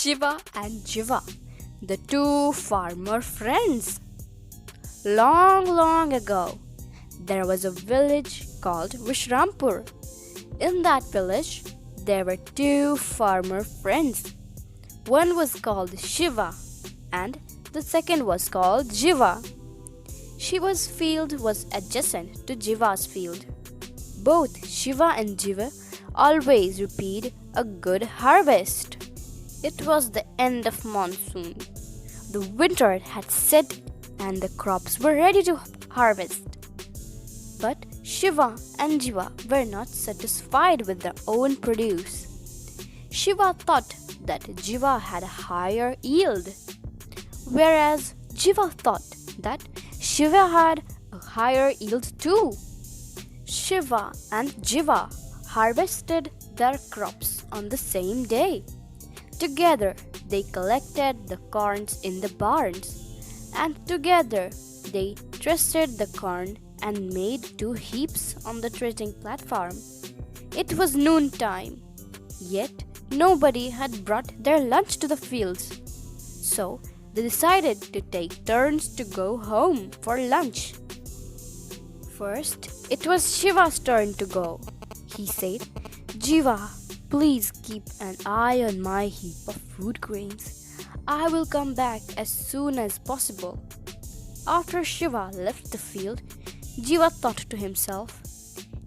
Shiva and Jiva, the two farmer friends. Long ago, there was a village called Vishrampur. In that village, there were two farmer friends. One was called Shiva and the second was called Jiva. Shiva's field was adjacent to Jiva's field. Both Shiva and Jiva always repeated a good harvest. It was the end of monsoon. The winter had set and the crops were ready to harvest. But Shiva and Jiva were not satisfied with their own produce. Shiva thought that Jiva had a higher yield, whereas Jiva thought that Shiva had a higher yield too. Shiva and Jiva harvested their crops on the same day. Together, they collected the corns in the barns, and together they threshted the corn and made two heaps on the threshing platform. It was noontime, yet nobody had brought their lunch to the fields. So they decided to take turns to go home for lunch. First, it was Shiva's turn to go. He said, "Jiva, please keep an eye on my heap of food grains. I will come back as soon as possible." After Shiva left the field, Jiva thought to himself,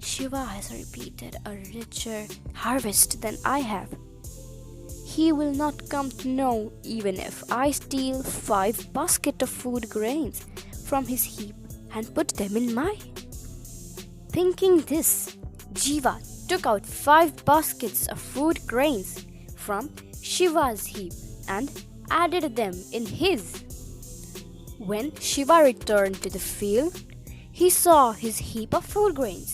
"Shiva has repeated a richer harvest than I have. He will not come to know even if I steal 5 baskets of food grains from his heap and put them in mine." Thinking this, Jiva took out 5 baskets of food grains from Shiva's heap and added them in his. When Shiva returned to the field, he saw his heap of food grains.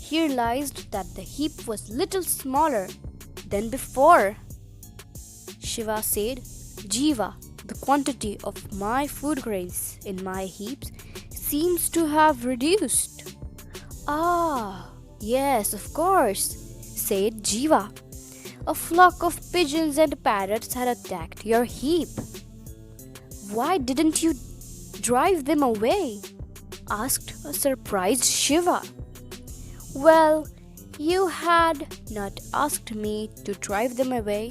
He realized that the heap was little smaller than before. Shiva said, "Jiva, the quantity of my food grains in my heaps seems to have reduced." "Ah, yes, of course," said Jiva. "A flock of pigeons and parrots had attacked your heap." "Why didn't you drive them away?" asked a surprised Shiva. "Well, you had not asked me to drive them away,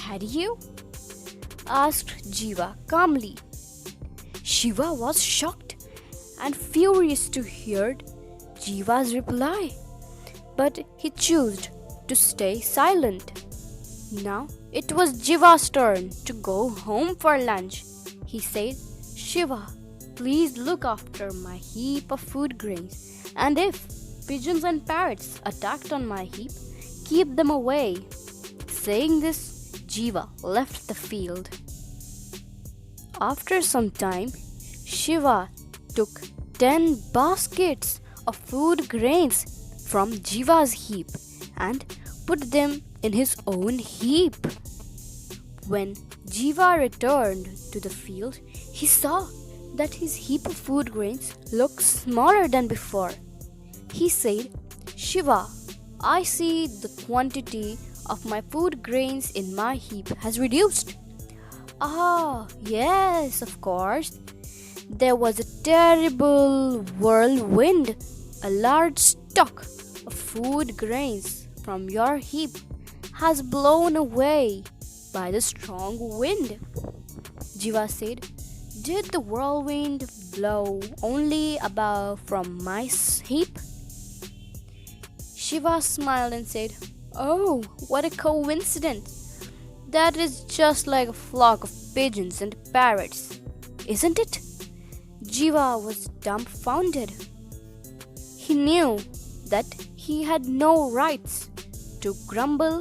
had you?" asked Jiva calmly. Shiva was shocked and furious to hear Jiva's reply, but he chose to stay silent. Now it was Jiva's turn to go home for lunch. He said, "Shiva, please look after my heap of food grains, and if pigeons and parrots attacked on my heap, keep them away." Saying this, Jiva left the field. After some time, Shiva took 10 baskets of food grains from Jiva's heap and put them in his own heap. When Jiva returned to the field, he saw that his heap of food grains looked smaller than before. He said, "Shiva, I see the quantity of my food grains in my heap has reduced." "Ah, yes, of course. There was a terrible whirlwind. A large stock of food grains from your heap has blown away by the strong wind." Jiva said, "Did the whirlwind blow only above from my heap?" Shiva smiled and said, "Oh, what a coincidence. That is just like a flock of pigeons and parrots, isn't it?" Jiva was dumbfounded. He knew that he had no rights to grumble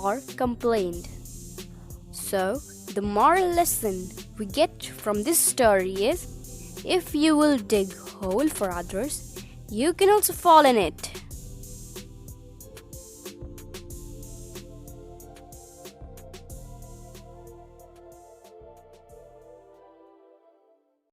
or complain. So, the moral lesson we get from this story is, if you will dig hole for others, you can also fall in it.